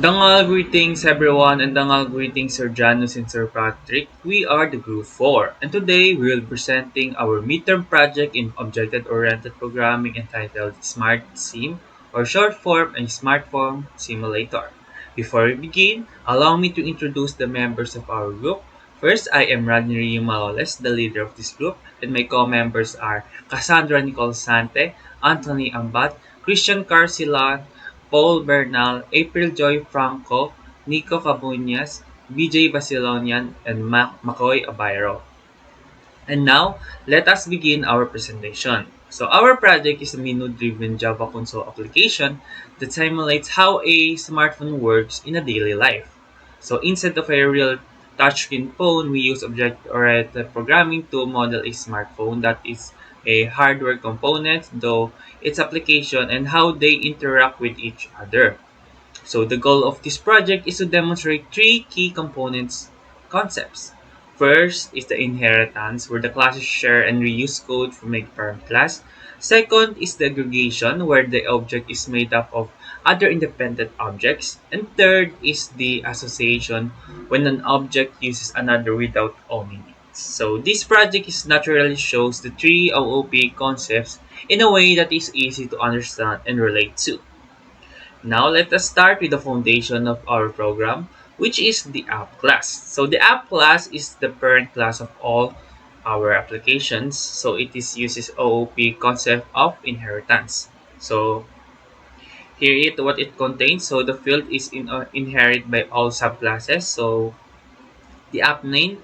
Dangal greetings everyone and dangal greetings Sir Janus and Sir Patrick. We are the Group 4 and today we will be presenting our midterm project in object-oriented programming entitled Smart Sim or short form and Smartphone Simulator. Before we begin, allow me to introduce the members of our group. First, I am Rodney Maloles, the leader of this group, and my co-members are Cassandra Nicole Sante, Anthony Ambat, Christian Carcilan, Paul Bernal, April Joy Franco, Nico Cabuñas, BJ Basilonian, and Makoy Abayro. And now, let us begin our presentation. So our project is a menu-driven Java console application that simulates how a smartphone works in a daily life. So instead of a real touchscreen phone, we use object-oriented programming to model a smartphone that is a hardware component, though its application and how they interact with each other. So the goal of this project is to demonstrate three key components concepts. First is the inheritance, where the classes share and reuse code from a parent class. Second is the aggregation, where the object is made up of other independent objects. And third is the association, when an object uses another without owning it. So this project is naturally shows the three OOP concepts in a way that is easy to understand and relate to. Now let us start with the foundation of our program, which is the app class. So the app class is the parent class of all our applications. So it is uses OOP concept of inheritance. So here it what it contains. So the field is inherit by all subclasses. So the app name,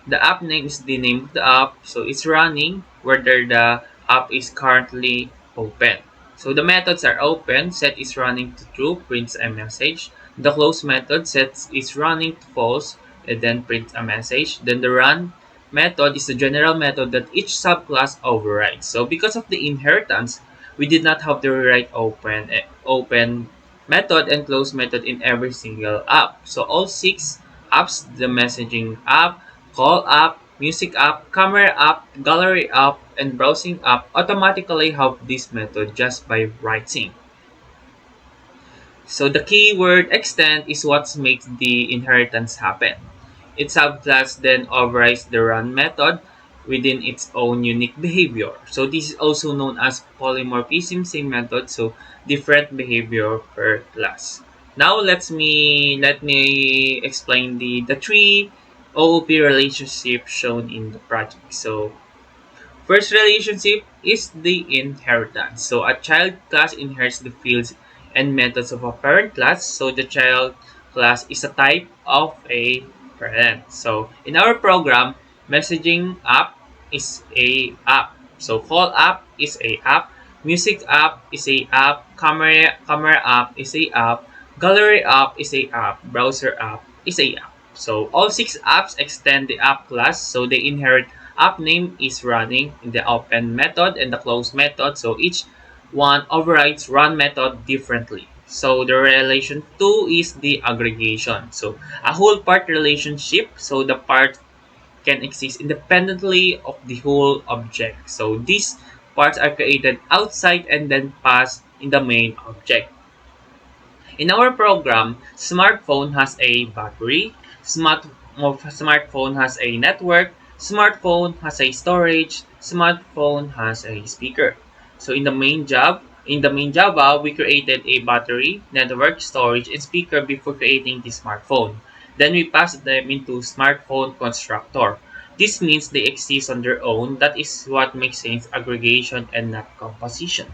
the app name is the name of the app. So it's running whether the app is currently open. So the methods are open, set is running to true, prints a message. The close method sets is running to false, and then prints a message. Then the run method is the general method that each subclass overrides. So because of the inheritance, we did not have to rewrite open method and close method in every single app. So all six apps, the messaging app, call app, music app, camera app, gallery app, and browsing app automatically have this method just by writing. So the keyword extend is what makes the inheritance happen. Its subclass then overrides the run method within its own unique behavior. So this is also known as polymorphism, same method, so different behavior per class. Now let me explain the three OOP relationships shown in the project. So first relationship is the inheritance. So a child class inherits the fields and methods of a parent class. So the child class is a type of a parent. So in our program, messaging app is a app. So call app is a app. Music app is a app. Camera app is a app. Gallery app is a app. Browser app is a app. So all six apps extend the app class. So they inherit app name is running in the open method and the close method. So each one overrides run method differently. So the relation 2 is the aggregation. So a whole part relationship. So the part can exist independently of the whole object. So these parts are created outside and then pass in the main object. In our program, smartphone has a battery, smartphone has a network, smartphone has a storage, smartphone has a speaker. So in the main Java, we created a battery, network, storage, and speaker before creating the smartphone. Then we passed them into smartphone constructor. This means they exist on their own. That is what makes sense aggregation and not composition.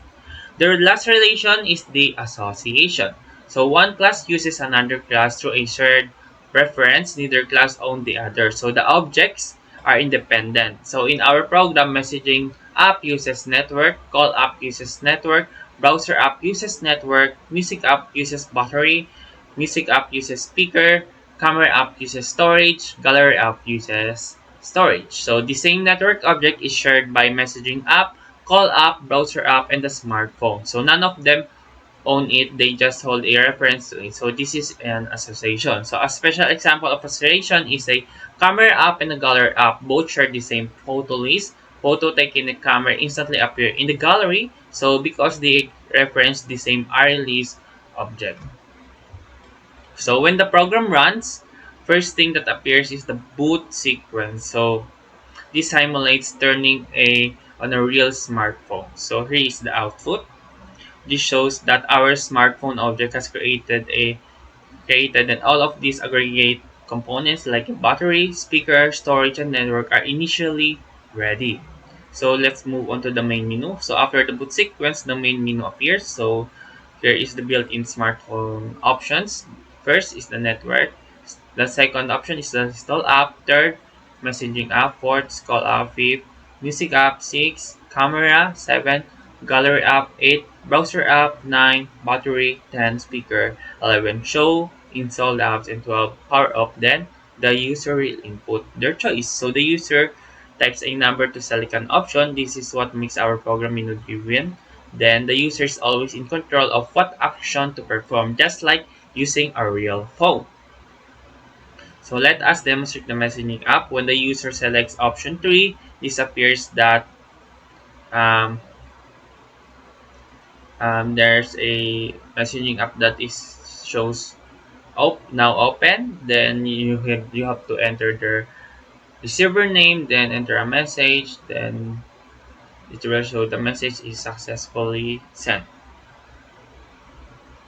The last relation is the association. So one class uses another class through a shared reference. Neither class owns the other. So the objects are independent. So in our program, messaging app uses network, call app uses network, browser app uses network, music app uses battery, music app uses speaker, camera app uses storage, gallery app uses storage. So the same network object is shared by messaging app, call app, browser app, and the smartphone. So none of them own it, they just hold a reference to it. So this is an association. So a special example of association is a camera app and a gallery app. Both share the same photo list. Photo taken in the camera instantly appear in the gallery. So because they reference the same array list object. So when the program runs, first thing that appears is the boot sequence. So this simulates turning a on a real smartphone. So here is the output. This shows that our smartphone object has created and all of these aggregate components like battery, speaker, storage, and network are initially ready. So let's move on to the main menu. So after the boot sequence, the main menu appears. So here is the built-in smartphone options. First is the network. The second option is the install app. Third, messaging app. Fourth, call app. Fifth, music app. Six, camera. Seven, gallery app. Eight, browser app. Nine, battery. 10, speaker. 11, show installed apps. And 12, power up. Then the user will input their choice. So the user types a number to select an option. This is what makes our program menu driven. Then the user is always in control of what action to perform, just like using a real phone. So let us demonstrate the messaging app. When the user selects option 3, this appears that um, there's a messaging app that is shows now open. Then you have to enter the receiver name, then enter a message, then it will show the message is successfully sent.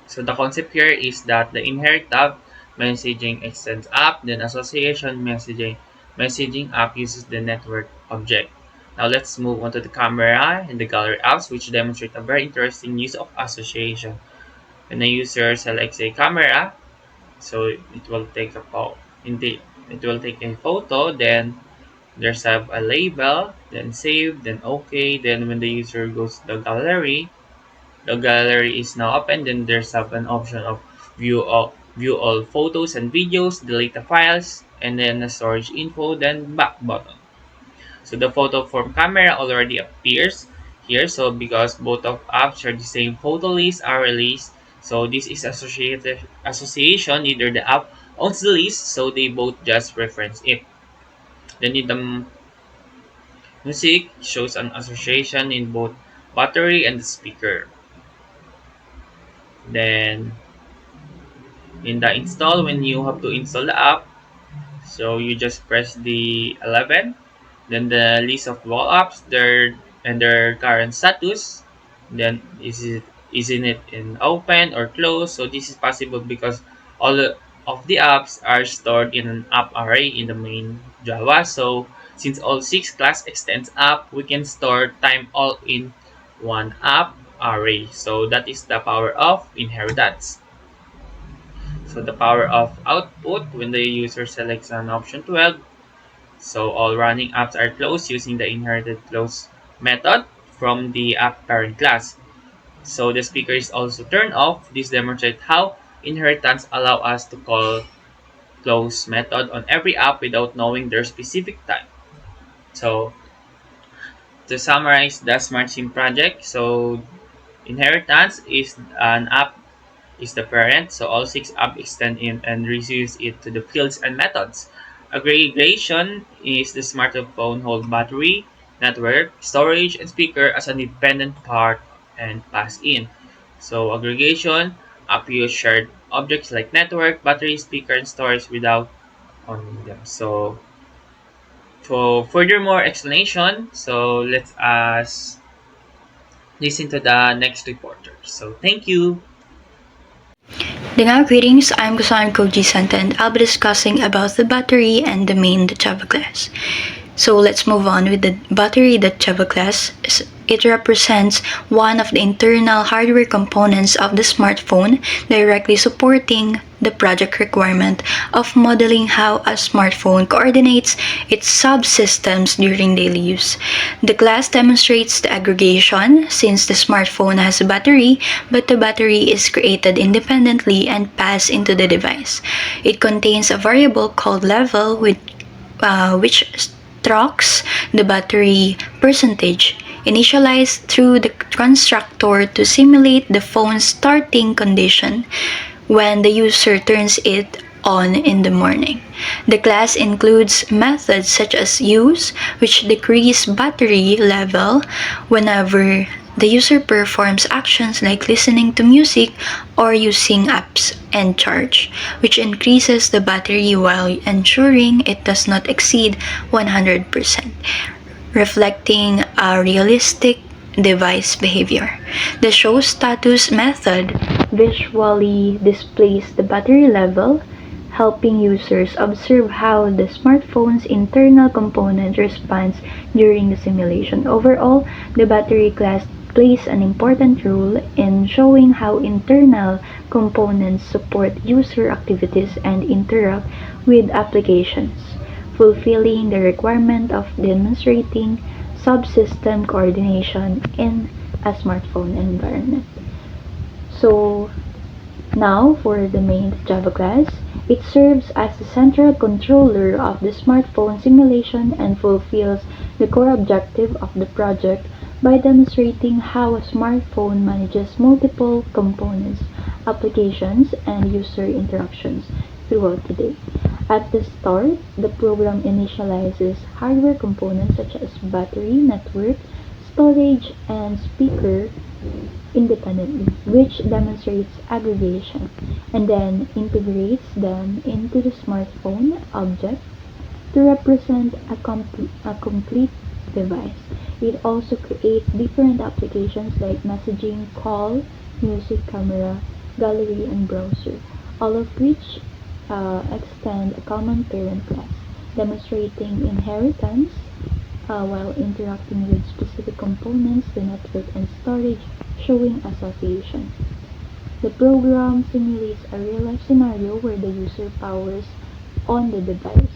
So the concept here is that the inherit tab messaging extends app, then association messaging app uses the network object. Now let's move on to the camera and the gallery apps, which demonstrate a very interesting use of association. When a user selects a camera, so it will take a photo. Indeed, it will take a photo, then there's a label, then save, then OK. Then when the user goes to the gallery is now open. Then there's an option of view all photos and videos, delete the files, and then the storage info, then back button. So the photo from camera already appears here. So because both of apps share the same photo list are released, so this is association. Neither the app owns the list, so they both just reference it. Then in the music shows an association in both battery and the speaker. Then in the install, when you have to install the app, so you just press the 11, then the list of all apps their current status, then isn't it in open or closed. So this is possible because of the apps are stored in an app array in the main Java. So since all 6 class extends app, we can store time all in one app array. So that is the power of inheritance. So the power of output, when the user selects an option 12, so all running apps are closed using the inherited close method from the app parent class. So the speaker is also turned off. This demonstrates how inheritance allow us to call close method on every app without knowing their specific type. So to summarize the SmartSim project, so inheritance is an app is the parent, so all 6 apps extend in and reuse it to the fields and methods. Aggregation is the smartphone hold battery, network, storage, and speaker as an independent part and pass in. So aggregation, app use shared objects like network, battery, speaker, and storage without owning them. So for furthermore explanation, so let us listen to the next reporter. So thank you. Dengar greetings, I'm Kusan Koji Santa and I'll be discussing about the battery and the main Java class. So let's move on with the battery.java class. It represents one of the internal hardware components of the smartphone, directly supporting the project requirement of modeling how a smartphone coordinates its subsystems during daily use. The class demonstrates the aggregation since the smartphone has a battery, but the battery is created independently and passed into the device. It contains a variable called level which tracks the battery percentage, initialized through the constructor to simulate the phone's starting condition when the user turns it on in the morning. The class includes methods such as use, which decrease battery level whenever The user performs actions like listening to music or using apps and charge, which increases the battery while ensuring it does not exceed 100%, reflecting a realistic device behavior. The show status method visually displays the battery level, helping users observe how the smartphone's internal component responds during the simulation. Overall, the battery class plays an important role in showing how internal components support user activities and interact with applications, fulfilling the requirement of demonstrating subsystem coordination in a smartphone environment. So now for the main Java class, it serves as the central controller of the smartphone simulation and fulfills the core objective of the project by demonstrating how a smartphone manages multiple components, applications, and user interactions throughout the day. At the start, the program initializes hardware components such as battery, network, storage, and speaker independently, which demonstrates aggregation, and then integrates them into the smartphone object to represent a complete device. It also creates different applications like messaging, call, music, camera, gallery, and browser, all of which extend a common parent class, demonstrating inheritance while interacting with specific components, the network and storage showing association. The program simulates a real-life scenario where the user powers on the device,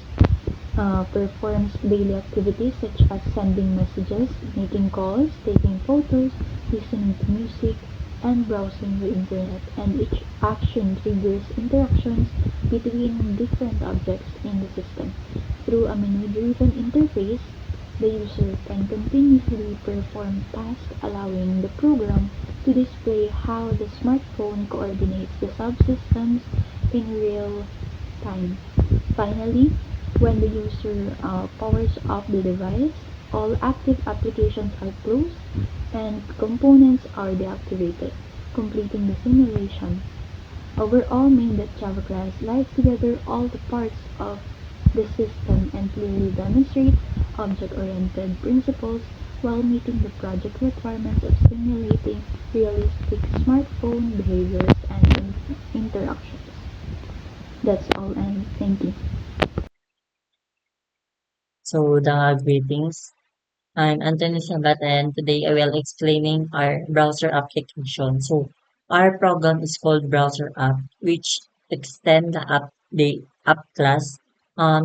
performs daily activities such as sending messages, making calls, taking photos, listening to music, and browsing the internet, and each action triggers interactions between different objects in the system. Through a menu-driven interface, the user can continuously perform tasks, allowing the program to display how the smartphone coordinates the subsystems in real time. Finally, when the user powers off the device, all active applications are closed and components are deactivated, completing the simulation. Overall, main.java class lies together all the parts of the system and clearly demonstrates object-oriented principles while meeting the project requirements of simulating realistic smartphone behaviors and interactions. That's all, and thank you. So, the greetings. I'm Anthony Sabat and today I will explaining our browser application. So, our program is called Browser App, which extend the app class.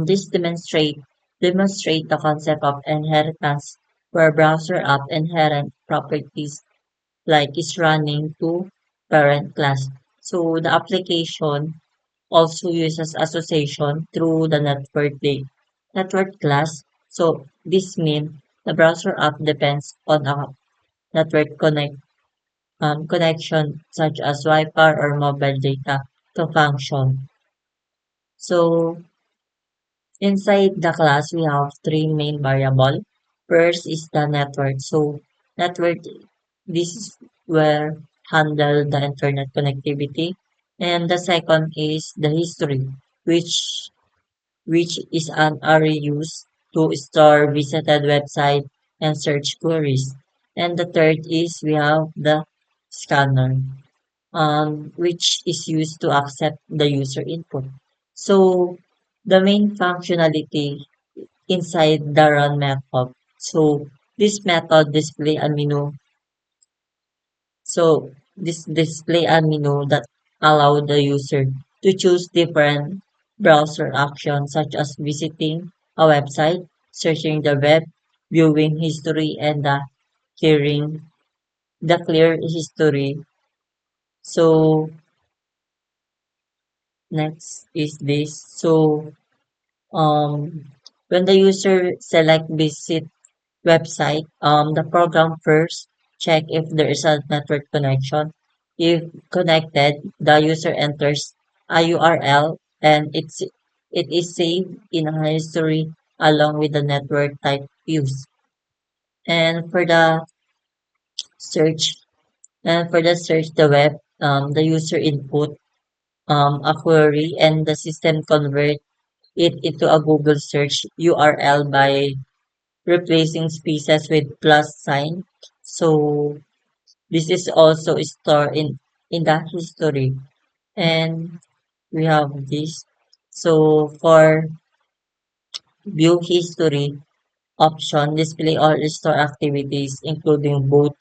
This demonstrate the concept of inheritance, where browser app inherent properties like is running to parent class. So, the application also uses association through the network class. So this means the browser app depends on a network connection such as Wi-Fi or mobile data to function. So inside the class we have three main variable. First is the network. So network, this is where handle the internet connectivity. And the second is the history, which is an array used to store visited website and search queries. And the third is we have the scanner, which is used to accept the user input. So the main functionality inside the run method. So this method display a menu. So this display a menu that allow the user to choose different browser actions such as visiting a website, searching the web, viewing history, and hearing the clear history. So next is this. So um when the user select visit website, the program first check if there is a network connection. If connected, the user enters a URL and it is saved in a history along with the network type used. And for the search. And for the search, the web, the user input a query and the system convert it into a Google search URL by replacing spaces with plus sign. So this is also stored in the history. And we have this. So for view history option, display all store activities, including both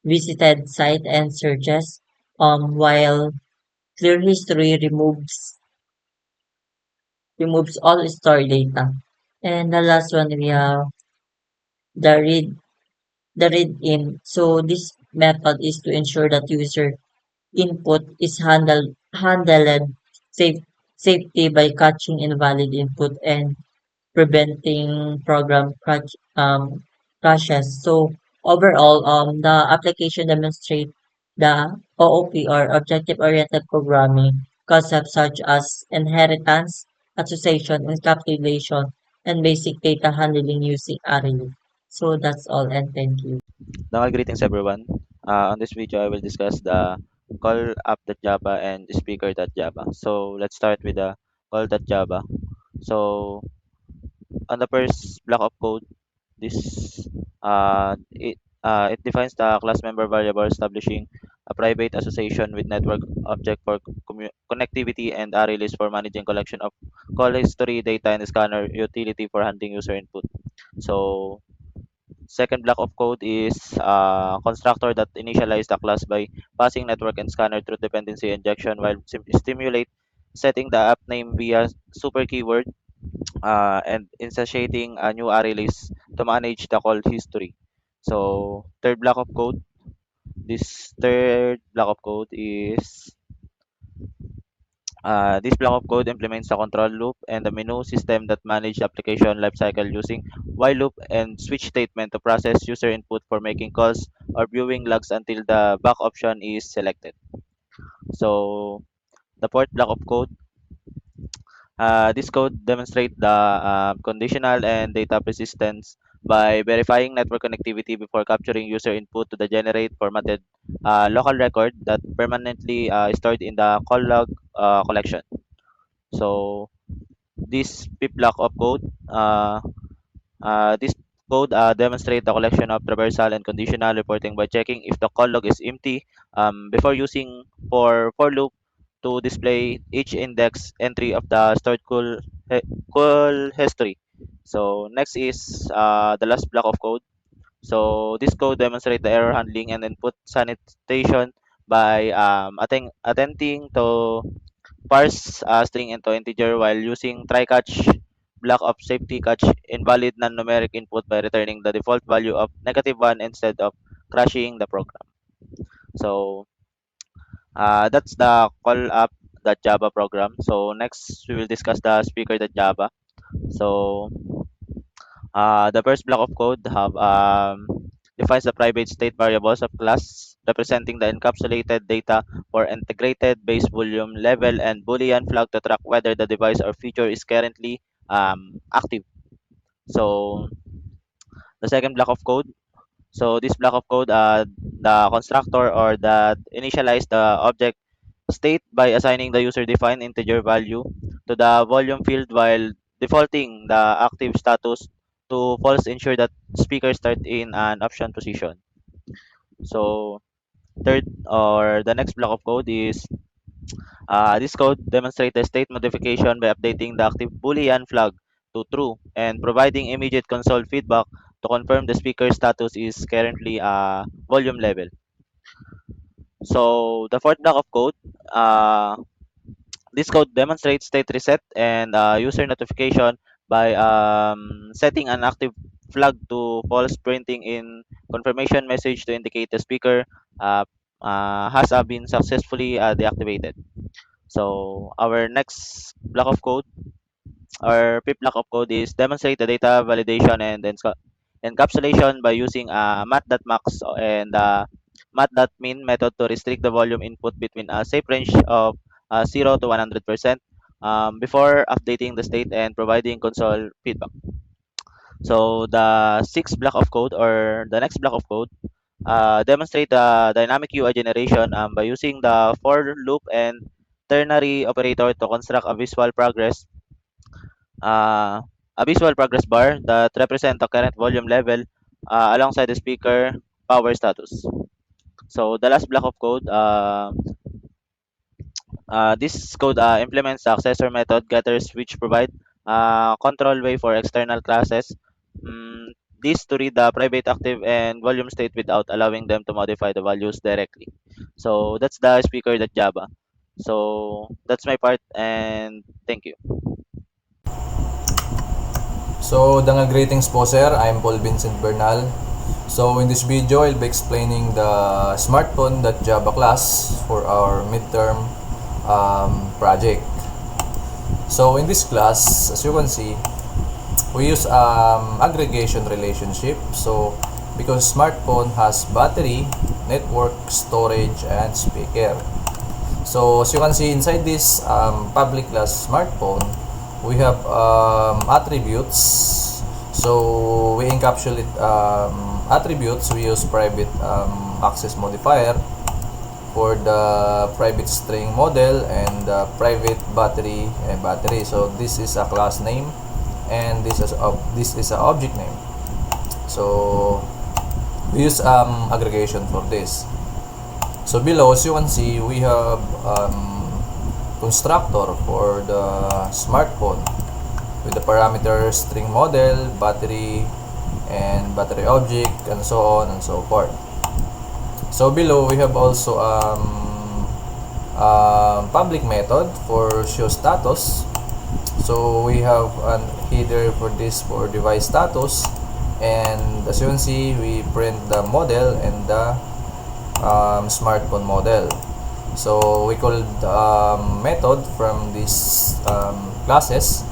visited site and searches. While clear history removes all store data. And the last one we have the read in. So this method is to ensure that user input is handled safe, safety by catching invalid input and preventing program crashes. So overall, the application demonstrate the OOP or objective-oriented programming concepts such as inheritance, association, encapsulation, and basic data handling using array. So that's all, and thank you. Now, greetings everyone. On this video, I will discuss the call app.java and speaker.java. So let's start with the call.java. So on the first block of code, this it defines the class member variable, establishing a private association with network object for connectivity and array list for managing collection of call history data and scanner utility for handling user input. So second block of code is constructor that initialize the class by passing network and scanner through dependency injection while stimulate setting the app name via super keyword and instantiating a new array list to manage the call history. So third block of code, this third block of code is this block of code implements the control loop and the menu system that manage application lifecycle using while loop and switch statement to process user input for making calls or viewing logs until the back option is selected. So the fourth block of code, this code demonstrates the conditional and data persistence by verifying network connectivity before capturing user input to the generate formatted local record that permanently stored in the call log collection. So this pip block of code, this code demonstrate the collection of traversal and conditional reporting by checking if the call log is empty before using for loop to display each index entry of the stored call history. So next is the last block of code. So this code demonstrate the error handling and input sanitation by attempting to parse a string into integer while using try catch block of safety catch invalid non-numeric input by returning the default value of -1 instead of crashing the program. So that's the call up Java program. So next we will discuss the speaker.java. So the first block of code have defines the private state variables of class representing the encapsulated data for integrated base volume, level, and boolean flag to track whether the device or feature is currently active. So the second block of code. So this block of code, the constructor or that initialize the object state by assigning the user-defined integer value to the volume field while defaulting the active status to false ensure that speaker start in an option position. So third or the next block of code is this code demonstrates the state modification by updating the active boolean flag to true and providing immediate console feedback to confirm the speaker status is currently volume level. So the fourth block of code, this code demonstrates state reset and user notification by setting an active flag to false printing in confirmation message to indicate the speaker uh, has been successfully deactivated. So our next block of code or fifth block of code is demonstrate the data validation and encapsulation by using mat.max and mat.min method to restrict the volume input between a safe range of 0 to 100% before updating the state and providing console feedback. So the sixth block of code or the next block of code, demonstrate the dynamic UI generation by using the for loop and ternary operator to construct uh, a visual progress bar that represent the current volume level alongside the speaker power status. So the last block of code, this code implements the accessor method getters which provide control way for external classes. Mm, this to read the private active and volume state without allowing them to modify the values directly. So that's the speaker.java. So that's my part and thank you. So, Danga greetings po sir, I'm Paul Vincent Bernal. So, in this video, I'll be explaining the smartphone.java class for our midterm project. So, in this class, as you can see, we use aggregation relationship. So, because smartphone has battery, network, storage, and speaker. So, as you can see inside this public class smartphone, we have attributes. So we encapsulate attributes. We use private access modifier for the private string model and the private battery and battery. So this is a class name and this is a object name. So we use aggregation for this. So below, as you can see, we have constructor for the smartphone with the parameter string model, battery, and battery object, and so on and so forth. So below we have also public method for show status. So we have an header for this for device status, and as you can see, we print the model and the smartphone model. So we call method from these classes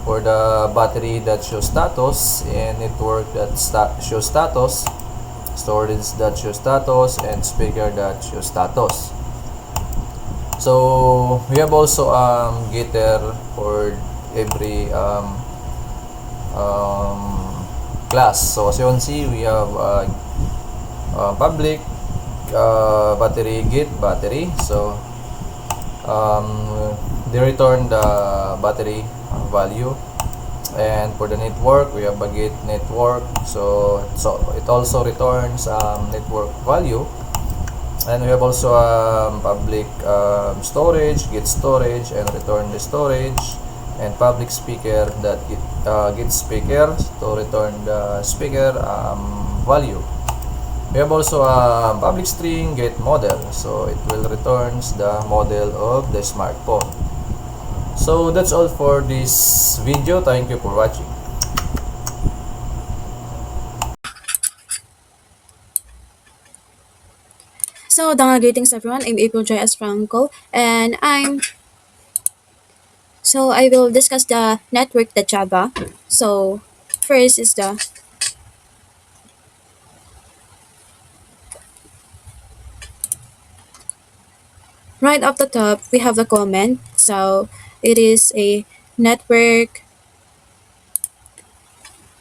for the battery that shows status and network that shows status, storage that shows status, and speaker that shows status. So we have also getter for every class. So as you can see, we have public battery get battery. So they return the battery value, and for the network we have a get network. So it also returns network value, and we have also public storage get storage and return the storage, and public speaker that get speaker to return the speaker value. We have also a public string get model, so it will returns the model of the smartphone. So that's all for this video. Thank you for watching. So, greetings everyone. I'm April J.S. Franco, and I will discuss the network, the Java. So, first is the right off the top we have the comment. So, it is a network,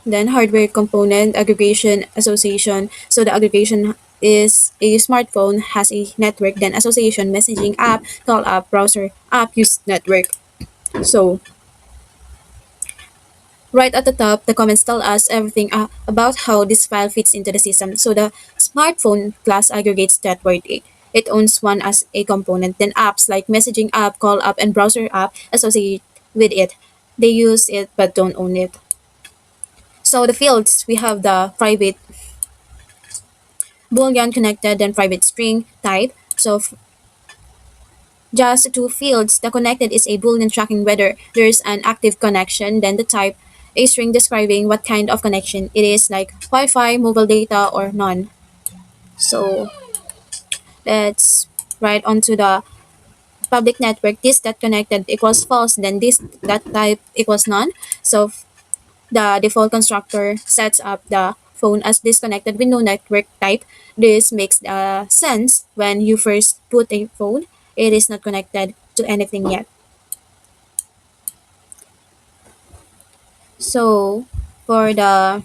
then hardware component aggregation association. So, the aggregation is a smartphone has a network, then association messaging app, call app, browser app use network. So, right at the top, the comments tell us everything about how this file fits into the system. So the smartphone class aggregates that word A. It owns one as a component. Then apps like messaging app, call app, and browser app associate with it. They use it but don't own it. So the fields, we have the private boolean connected, then private string type. So just two fields. The connected is a boolean tracking whether there's an active connection, then the type, a string describing what kind of connection it is, like Wi-Fi, mobile data, or none. So let's write onto the public network. This that connected equals false, then this that type equals none. So the default constructor sets up the phone as disconnected with no network type. This makes sense when you first put a phone. It is not connected to anything yet. So for the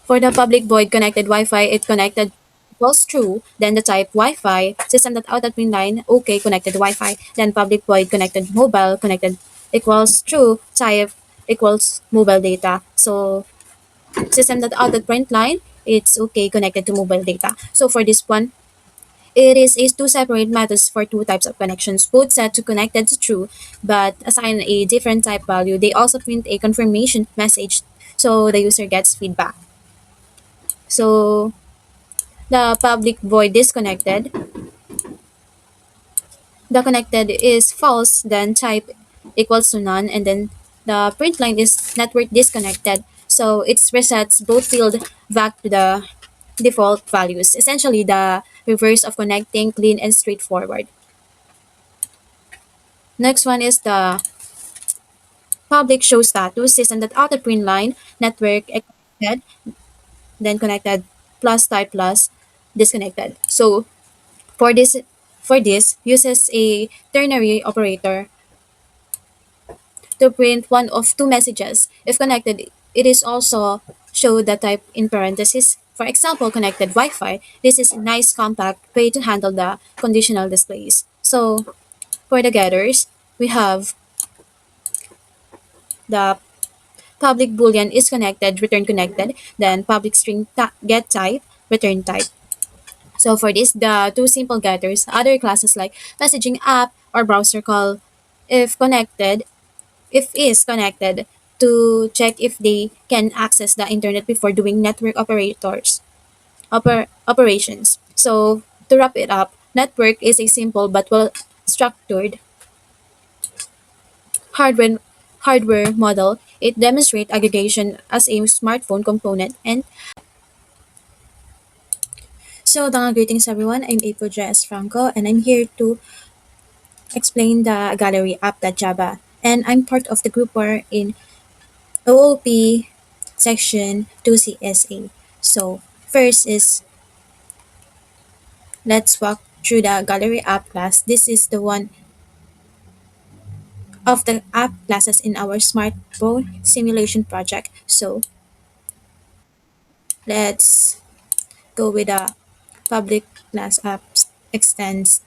For the public void connected Wi-Fi, it connected equals true, then the type Wi-Fi, system that out at pin line, okay, connected Wi-Fi, then public void connected mobile, connected equals true, type equals mobile data. So system that out at print line, it's okay, connected to mobile data. So for this one, it is two separate methods for two types of connections, both set to connected to true, but assign a different type value. They also print a confirmation message, so the user gets feedback. So the public void disconnected, the connected is false, then type equals to none, and then the print line is network disconnected. So it resets both field back to the default values. Essentially, the reverse of connecting, clean and straightforward. Next one is the public show status, system that outer print line, network connected, then connected plus type plus disconnected. So for this for this uses a ternary operator to print one of two messages. If connected, it is also show the type in parentheses. For example, connected Wi-Fi. This is a nice compact way to handle the conditional displays. So for the getters, we have the public boolean is connected, return connected, then public string get type, return type. So for this, the two simple getters, other classes like messaging app or browser call, if connected, if is connected to check if they can access the internet before doing network operations. So to wrap it up, network is a simple but well structured hardware hardware model. It demonstrates aggregation as a smartphone component. And so greetings everyone. I'm April J.S. Franco and I'm here to explain the gallery app.java. And I'm part of the group where in OOP section 2CSA. So first is let's walk through the gallery app class. This is the one of the app classes in our smartphone simulation project. So let's go with the public class apps extends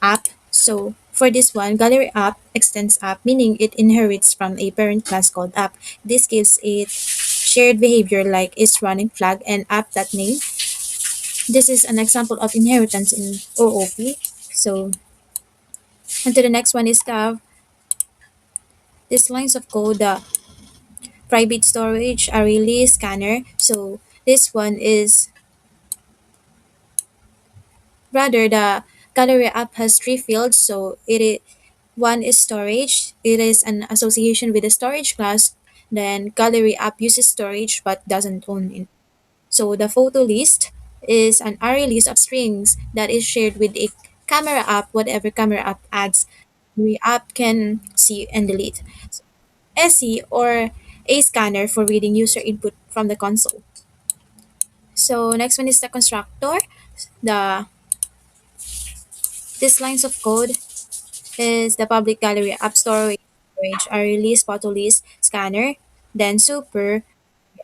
app. So for this one, gallery app extends app, meaning it inherits from a parent class called app. This gives it shared behavior like is running flag and app.name. This is an example of inheritance in OOP. So, and to the next one is the these lines of code, the private storage, a release scanner. So this one is rather the gallery app has three fields. So it is one is storage. It is an association with the storage class. Then gallery app uses storage but doesn't own it. So the photo list is an array list of strings that is shared with a camera app. Whatever camera app adds, the app can see and delete. SE or a scanner for reading user input from the console. So next one is the constructor. The These lines of code is the public gallery app storage, a release photo list scanner, then super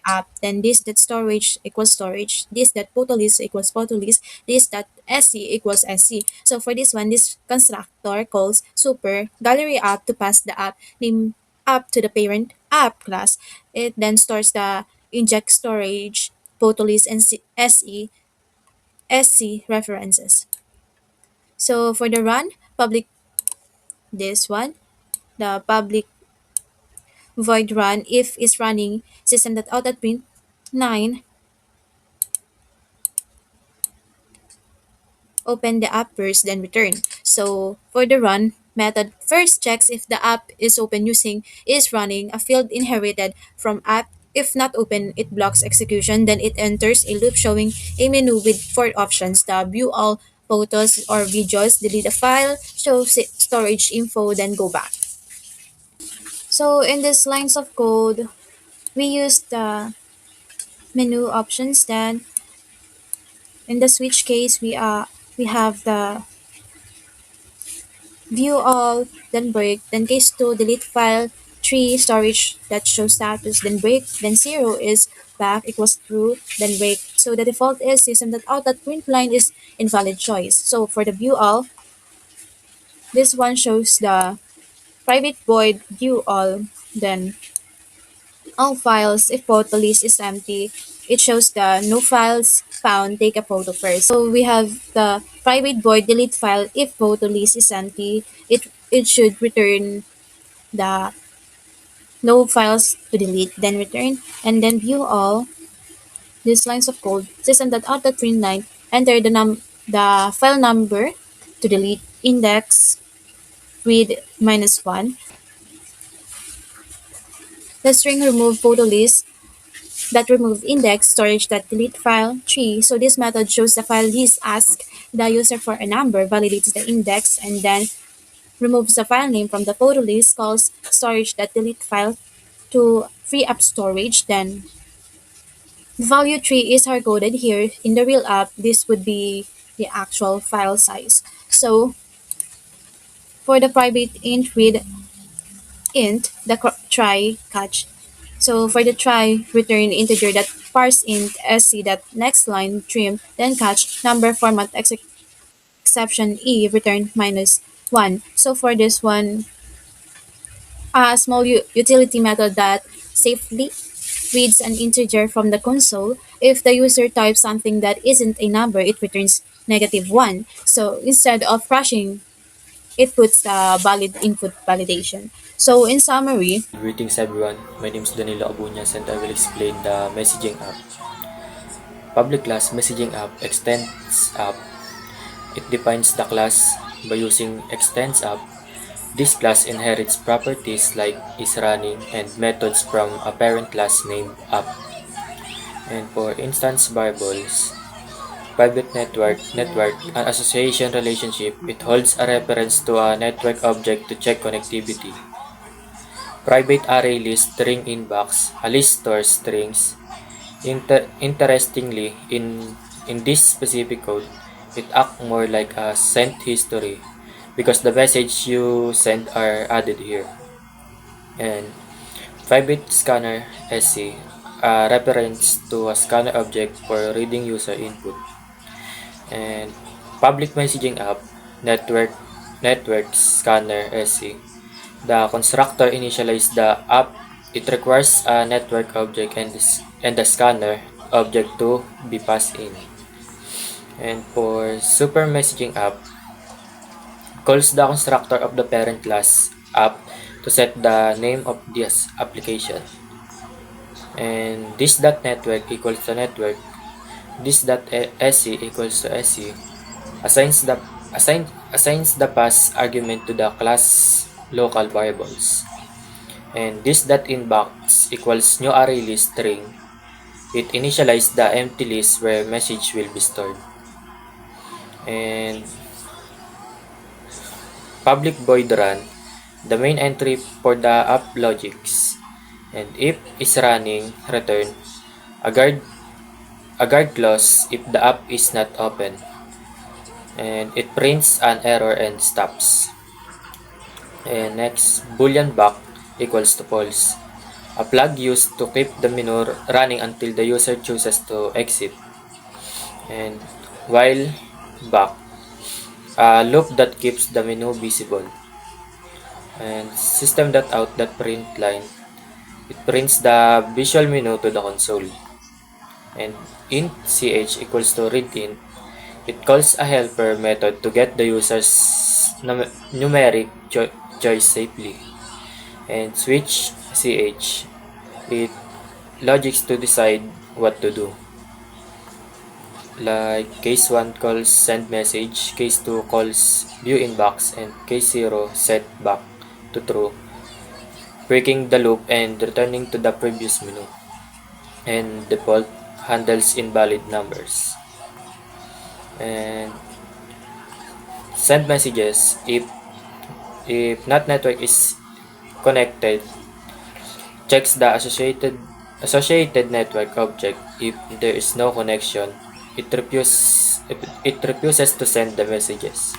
app, then this that storage equals storage, this that photo list equals photo list, this that sc equals sc. So for this one, this constructor calls super gallery app to pass the app name app to the parent app class. It then stores the inject storage, photo list, and sc references. So for the run public, this one, the public void run if is running system that out at print 9, open the app first, then return. So for the run method, first checks if the app is open using is running a field inherited from app. If not open, it blocks execution. Then it enters a loop showing a menu with four options: the view all photos or videos, delete a file, show storage info, then go back. So in these lines of code, we use the menu options. Then in the switch case, we have the view all, then break, then case 2, delete file, 3 storage that shows status, then break, then 0 is back equals true, then break. So the default is system.out that print line is invalid choice. So for the view all, this one shows the private void view all, then all files if photo list is empty. It shows the no files found, take a photo first. So we have the private void delete file if photo list is empty. It should return the no files to delete, then return, and then view all these lines of code. System.out.print line, enter the file number to delete, index with -1. The string remove photo list that remove index storage that delete file 3. So this method shows the file list, asks the user for a number, validates the index, and then removes the file name from the photo list, calls storage that delete file to free up storage. Then the value 3 is hard coded here. In the real app, this would be the actual file size. So for the private int with int, the try catch. So for the try, return integer that parse int sc that next line trim, then catch number format exception e return -1. So for this one, a small utility method that safely reads an integer from the console. If the user types something that isn't a number, it returns -1. So instead of crashing, it puts the valid input validation. So in summary, Greetings everyone, my name is Danilo Abuñas and I will explain the messaging app. Public class messaging app extends app. It defines the class by using extends app. This class inherits properties like is running and methods from a parent class named app. And for instance variables, private network, an association relationship, it holds a reference to a network object to check connectivity. Private array list string inbox, a list stores strings. Interestingly, in this specific code, it acts more like a sent history because the message you sent are added here. And private scanner sc, a reference to a scanner object for reading user input. And public messaging app, network scanner sc. The constructor initializes the app. It requires a network object and the scanner object to be passed in. And for super messaging app, calls the constructor of the parent class app to set the name of this application. And this.network equals to network. This.sc equals to sc. Assigns the pass argument to the class local variables. And this.inbox equals new array list string. It initializes the empty list where message will be stored. And public void run, the main entry for the app logics. And if is running, return a guard clause if the app is not open. And it prints an error and stops. And next, boolean back equals to false. A flag used to keep the menu running until the user chooses to exit. And while back, a loop that keeps the menu visible. And system.out.println, it prints the visual menu to the console. And int ch equals to readInt, it calls a helper method to get the user's numeric choice safely. And switch ch, it logics to decide what to do. Like case 1 calls send message, case 2 calls view inbox, and case 0 set back to true, breaking the loop and returning to the previous menu. And default handles invalid numbers. And send messages, if not network is connected, checks the associated network object. If there is no connection, it refuses to send the messages.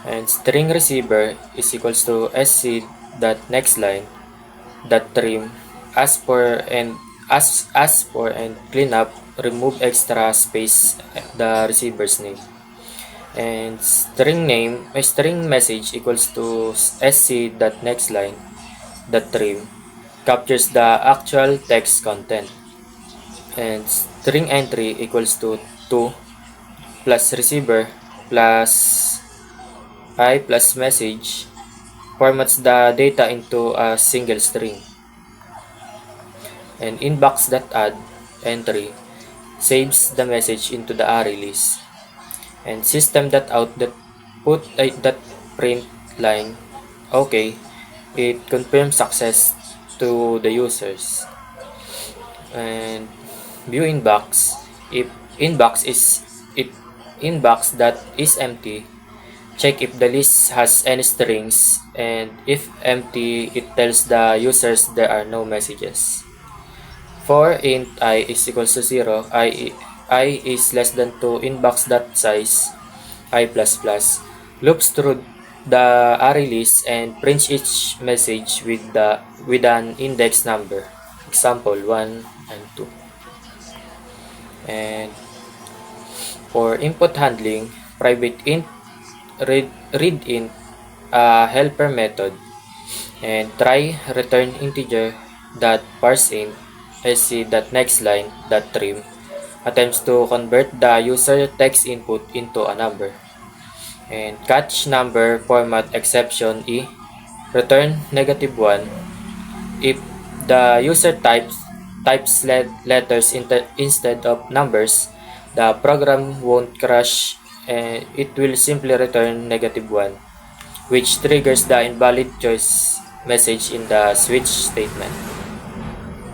And string receiver is equals to sc dot next line, trim, ask for and clean up, remove extra space the receiver's name. And string message equals to sc.nextLine trim captures the actual text content. And string entry equals to 2 plus receiver plus I plus message formats the data into a single string. And inbox.add entry saves the message into the array list. And system.out that print line okay, it confirms success to the users. And view inbox, if inbox that is empty, check if the list has any strings, and if empty, it tells the users there are no messages. For int I is equals to 0, I is less than 2, inbox.size I++, loops through the array list and prints each message with an index number, example 1 and 2. And for input handling, private int read int helper method, and try return integer dot parse int sc.nextLine trim attempts to convert the user text input into a number. And catch number format exception e return -1 if the user types letters instead of numbers. The program won't crash, and it will simply return -1, which triggers the invalid choice message in the switch statement.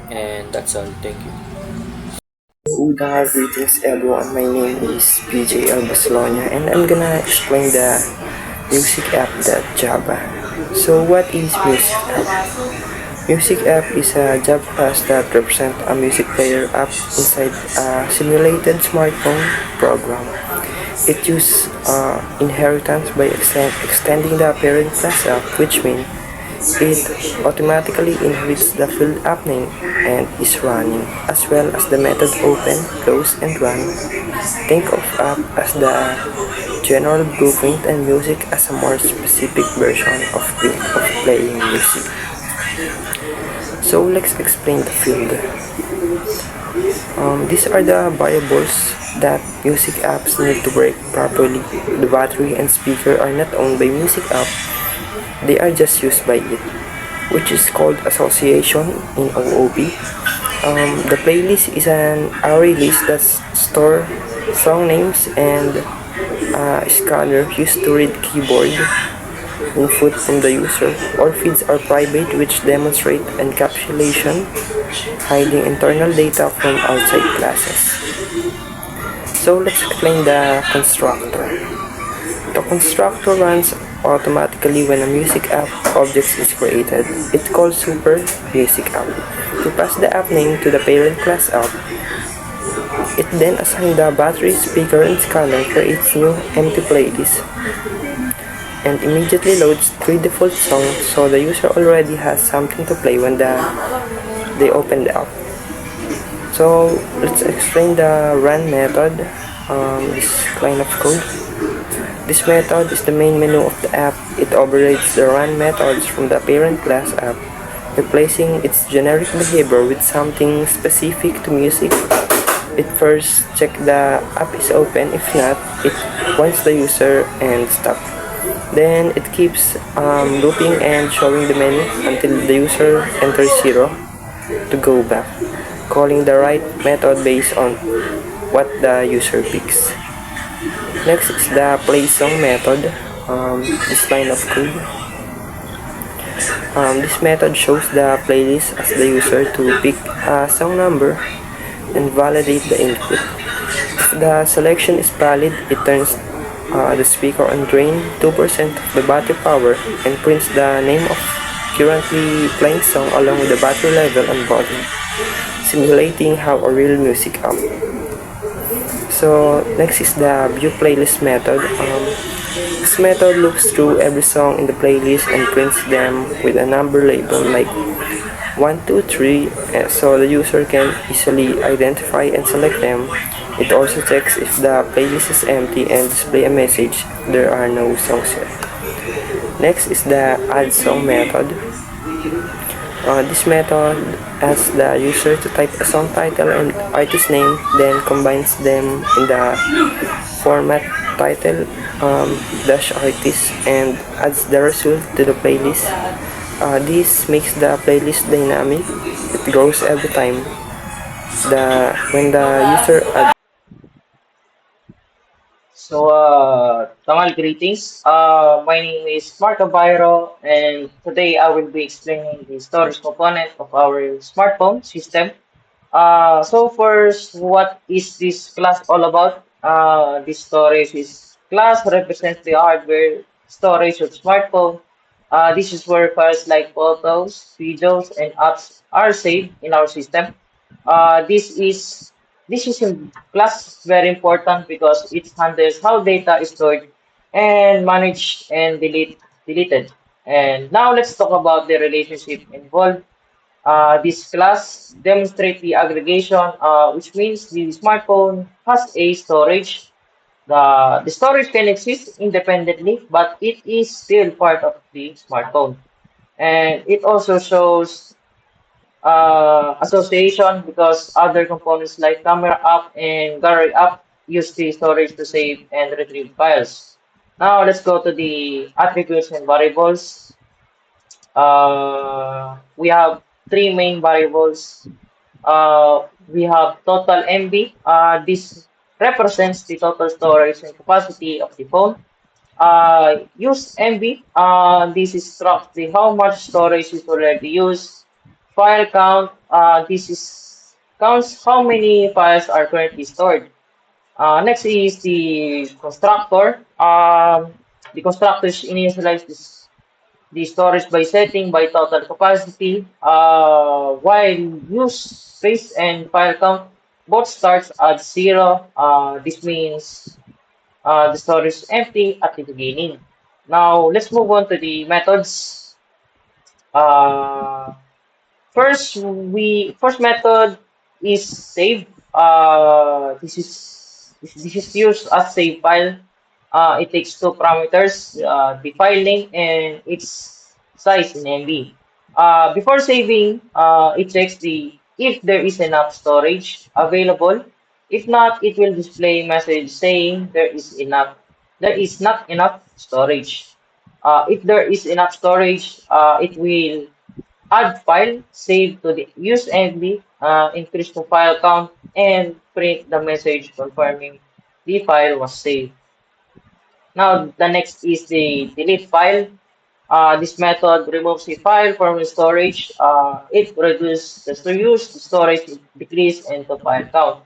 And that's all. Thank you. Greetings everyone, my name is PJ Albaslonia and I'm gonna explain the Music App.java. So what is Music App? Music App is a Java class that represents a music player app inside a simulated smartphone program. It uses inheritance by extending the parent class app, which means it automatically inherits the field app name and is running, as well as the method open, close, and run. Think of app as the general blueprint and music as a more specific version of playing music. So let's explain the field. These are the variables that music apps need to work properly. The battery and speaker are not owned by music app. They are just used by it, which is called association in OOP. The playlist is an array list that stores song names, and a scanner used to read keyboard input from the user. All feeds are private, which demonstrate encapsulation, hiding internal data from outside classes. So let's explain the constructor. The constructor runs automatically when a music app object is created. It calls super music app to pass the app name to the parent class app. It then assigns the battery, speaker, and scanner for its new empty playlist, and immediately loads 3 default songs, so the user already has something to play when they open the app. So let's explain the run method. This line of code. This method is the main menu of the app. It overrides the run methods from the parent class app, replacing its generic behavior with something specific to music. It first checks the app is open. If not, it wants the user and stop. Then it keeps looping and showing the menu until the user enters 0 to go back, calling the right method based on what the user picks. Next is the play song method. This line of code. This method shows the playlist as the user to pick a song number and validate the input. If the selection is valid, it turns the speaker on drain 2% of the battery power and prints the name of currently playing song along with the battery level and volume, simulating how a real music app. So next is the view playlist method. This method looks through every song in the playlist and prints them with a number label like 1, 2, 3, so the user can easily identify and select them. It also checks if the playlist is empty and display a message there are no songs yet. Next is the add song method. This method asks the user to type a song title and artist name, then combines them in the format title dash artist and adds the result to the playlist. This makes the playlist dynamic. It grows every time. When the user adds Tangal greetings. My name is Marco Byro, and today I will be explaining the storage component of our smartphone system. So first, what is this class all about? This storage is class represents the hardware storage of smartphone. This is where files like photos, videos, and apps are saved in our system. Uh, this is this is in class very important because it handles how data is stored and managed and deleted. And now let's talk about the relationship involved. This class demonstrates the aggregation, which means the smartphone has a storage. The storage can exist independently, but it is still part of the smartphone. And it also shows association because other components like camera app and gallery app use the storage to save and retrieve files. Now let's go to the attributes and variables. We have three main variables. We have total MB. This represents the total storage and capacity of the phone. Use MB. This is the how much storage is already used. File count. This is counts how many files are currently stored. Next is the constructor. The constructors initialize the storage by setting by total capacity, while use space and file count both starts at zero. This means the storage is empty at the beginning. Now let's move on to the methods. Uh, first method is save. This is used as save file. It takes two parameters, the file name and its size in MB. Before saving, it checks the if there is enough storage available. If not, it will display message saying there is not enough storage. If there is enough storage, it will add file, save to the use MB, increase the file count, and print the message confirming the file was saved. Now, the next is the delete file. This method removes a file from the storage. It reduces the use, the storage decrease, and the file count.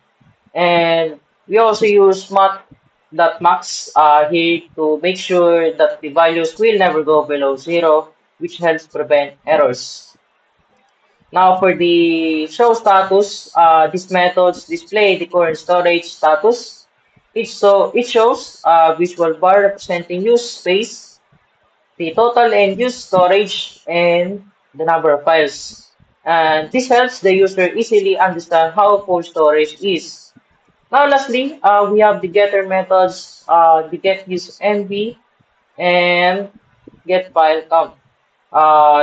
And we also use mat.max here to make sure that the values will never go below zero, which helps prevent errors. Now for the show status, these methods display the current storage status. It shows a visual bar representing use space, the total and use storage, and the number of files. And this helps the user easily understand how full storage is. Now lastly, we have the getter methods, the get use MB and get file count.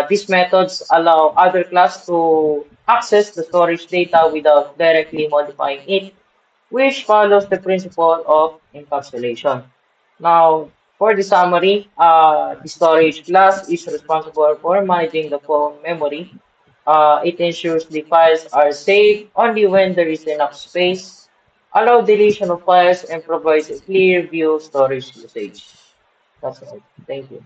These methods allow other class to access the storage data without directly modifying it, which follows the principle of encapsulation. Now, for the summary, the storage class is responsible for managing the phone memory. It ensures the files are saved only when there is enough space, allow deletion of files, and provides a clear view of storage usage. That's all. Thank you.